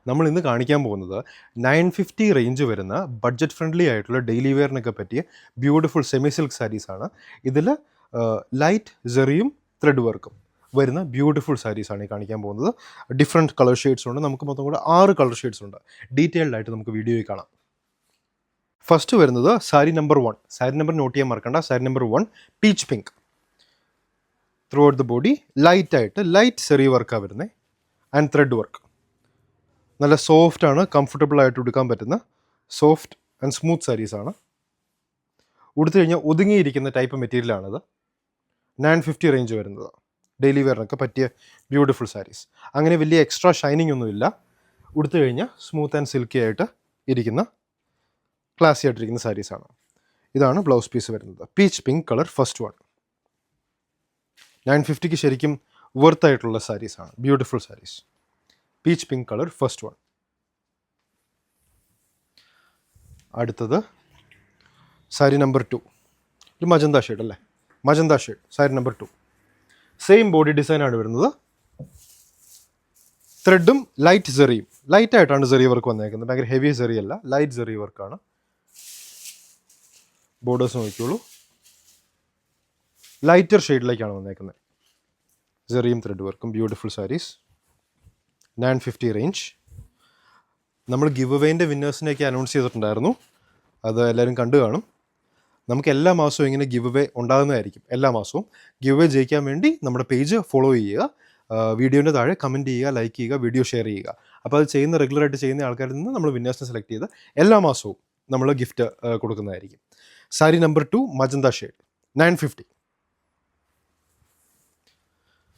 നമ്മൾ ഇന്ന് കാണിക്കാൻ പോകുന്നത് 950 റേഞ്ച് വരുന്ന ബഡ്ജറ്റ് ഫ്രണ്ട്ലി ആയിട്ടുള്ള ഡെയിലി വെയറിനൊക്കെ പറ്റിയ ബ്യൂട്ടിഫുൾ സെമി സിൽക്ക് സാരീസാണ്. ഇതിൽ ലൈറ്റ് സെറിയും ത്രെഡ് വർക്കും വരുന്ന ബ്യൂട്ടിഫുൾ സാരീസാണ് ഈ കാണിക്കാൻ പോകുന്നത്. ഡിഫറെൻറ്റ് കളർ ഷെയ്ഡ്സ് ഉണ്ട്. നമുക്ക് മൊത്തം കൂടെ 6 കളർ ഷെയ്ഡ്സ് ഉണ്ട്. ഡീറ്റെയിൽഡ് ആയിട്ട് നമുക്ക് വീഡിയോയിൽ കാണാം. ഫസ്റ്റ് വരുന്നത് sari number 1. Sari number note ചെയ്യാൻ മറക്കണ്ട. Sari number 1 peach pink. Through the body light സെറി വർക്കാണ് വരുന്നത് ആൻഡ് ത്രെഡ് വർക്ക്. നല്ല സോഫ്റ്റാണ്, കംഫർട്ടബിൾ ആയിട്ട് ഉടുക്കാൻ പറ്റുന്ന സോഫ്റ്റ് ആൻഡ് സ്മൂത്ത് സാരീസാണ്. ഉടുത്തു കഴിഞ്ഞാൽ ഒതുങ്ങിയിരിക്കുന്ന ടൈപ്പ് മെറ്റീരിയലാണിത്. 950 റേഞ്ച് വരുന്നത്. ഡെയിലി വെയറിനൊക്കെ പറ്റിയ ബ്യൂട്ടിഫുൾ സാരീസ്. അങ്ങനെ വലിയ എക്സ്ട്രാ ഷൈനിങ് ഒന്നുമില്ല. ഉടുത്തു കഴിഞ്ഞാൽ സ്മൂത്ത് ആൻഡ് സിൽക്കി ആയിട്ട് ഇരിക്കുന്ന ക്ലാസി ആയിട്ടിരിക്കുന്ന സാരീസാണ്. ഇതാണ് ബ്ലൗസ് പീസ് വരുന്നത്. Peach pink colour first one. 950ക്ക് ശരിക്കും വർത്ത് ആയിട്ടുള്ള സാരീസാണ്. Beautiful saris. Peach pink colour first one. അടുത്തത് സാരി നമ്പർ 2. ഒരു മജന്ത ഷെയ്ഡ് അല്ലേ? Magenta shade sari number 2. Same body ഡിസൈനാണ് വരുന്നത്. ത്രെഡും ലൈറ്റ് സെറിയും. ലൈറ്റായിട്ടാണ് സെറി വർക്ക് വന്നേക്കുന്നത്. ഭയങ്കര ഹെവി സെറി അല്ല, ലൈറ്റ് സെറി വർക്കാണ്. ബോർഡേഴ്സ് നോക്കിക്കോളൂ. ലൈറ്റർ ഷെയ്ഡിലേക്കാണ് വന്നേക്കുന്നത്. സെറിയും ത്രെഡ് വർക്കും ബ്യൂട്ടിഫുൾ സാരീസ്. 950 റേഞ്ച്. നമ്മൾ ഗിവ് അവേൻ്റെ വിന്നേഴ്സിനെയൊക്കെ അനൗൺസ് ചെയ്തിട്ടുണ്ടായിരുന്നു. അത് എല്ലാവരും കണ്ടു കാണും. നമുക്ക് എല്ലാ മാസവും ഇങ്ങനെ ഗിവ് അവേ ഉണ്ടാകുന്നതായിരിക്കും. എല്ലാ മാസവും ഗിവ് അവേ ജയിക്കാൻ വേണ്ടി നമ്മുടെ പേജ് ഫോളോ ചെയ്യുക. വീഡിയോൻ്റെ താഴെ കമൻറ്റ് ചെയ്യുക, ലൈക്ക് ചെയ്യുക, വീഡിയോ ഷെയർ ചെയ്യുക. അപ്പോൾ അത് ചെയ്യുന്ന റെഗുലറായിട്ട് ചെയ്യുന്ന ആൾക്കാരിൽ നിന്ന് നമ്മൾ വിന്നേഴ്സിനെ സെലക്ട് ചെയ്ത് എല്ലാ മാസവും നമ്മൾ ഗിഫ്റ്റ് കൊടുക്കുന്നതായിരിക്കും. സാരി നമ്പർ 2 മജന്ത ഷെയ്ഡ് 950.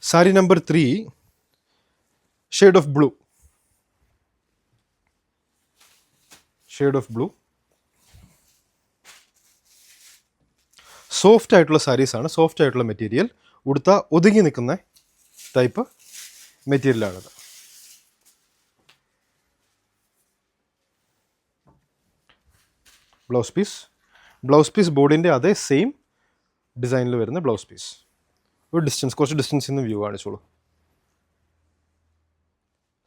Sari number 3 shade of blue. Shade of blue. Soft ആയിട്ടുള്ള സാരീസാണ്. സോഫ്റ്റ് ആയിട്ടുള്ള മെറ്റീരിയൽ. ഉടുത്ത ഒതുങ്ങി നിൽക്കുന്ന ടൈപ്പ് മെറ്റീരിയലാണിത്. Blouse piece. ബ്ലൗസ് പീസ് ബോർഡിൻ്റെ അതേ സെയിം ഡിസൈനിൽ വരുന്ന ബ്ലൗസ് പീസ്. ഒരു കുറച്ച് ഡിസ്റ്റൻസിൽ നിന്ന് വ്യൂ കാണിച്ചോളൂ.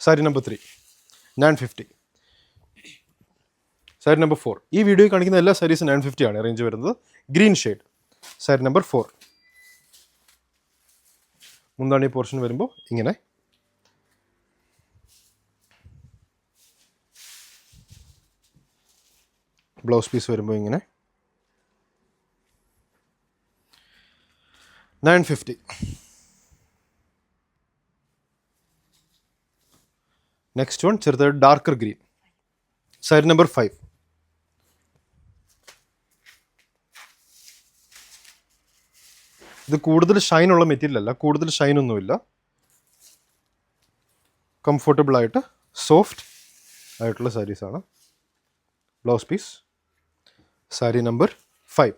സാരി നമ്പർ 3 950. സാരി നമ്പർ 4. ഈ വീഡിയോയിൽ കാണിക്കുന്ന എല്ലാ സാരീസും 950 ആണ് റേഞ്ച് വരുന്നത്. Green shade sari number 4. മുന്താണി പോർഷൻ വരുമ്പോൾ ഇങ്ങനെ. ബ്ലൗസ് പീസ് വരുമ്പോൾ ഇങ്ങനെ. 950. നെക്സ്റ്റ് വൺ ചെറുതായിട്ട് ഡാർക്കർ ഗ്രീൻ. സാരി നമ്പർ 5. ഇത് കൂടുതൽ ഷൈനുള്ള മെറ്റീരിയൽ അല്ല, കൂടുതൽ ഷൈനൊന്നുമില്ല. കംഫർട്ടബിൾ ആയിട്ട് സോഫ്റ്റ് ആയിട്ടുള്ള സാരീസാണ്. Blouse piece. Sari number 5.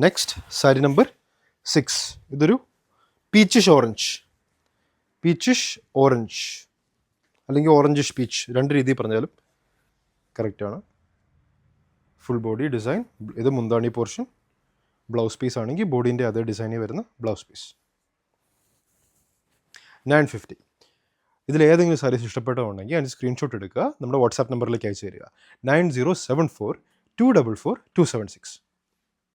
Next sari number 6. ഇതൊരു പീച്ചിഷ് ഓറഞ്ച്. പീച്ചിഷ് ഓറഞ്ച് അല്ലെങ്കിൽ ഓറഞ്ചിഷ് പീച്ച്, രണ്ട് രീതിയിൽ പറഞ്ഞാലും കറക്റ്റാണ്. Full body design. ഇത് മുന്താണി പോർഷൻ. ബ്ലൗസ് പീസ് ആണെങ്കിൽ ബോഡീൻ്റെ അതേ ഡിസൈനിൽ വരുന്ന ബ്ലൗസ് പീസ്. 950. ഇതിലേതെങ്കിലും സാരീസ് ഇഷ്ടപ്പെട്ടതുണ്ടെങ്കിൽ അതിന് സ്ക്രീൻഷോട്ട് എടുക്കുക, നമ്മുടെ വാട്സാപ്പ് നമ്പറിലേക്ക് അയച്ചു തരിക. 9074 244 276.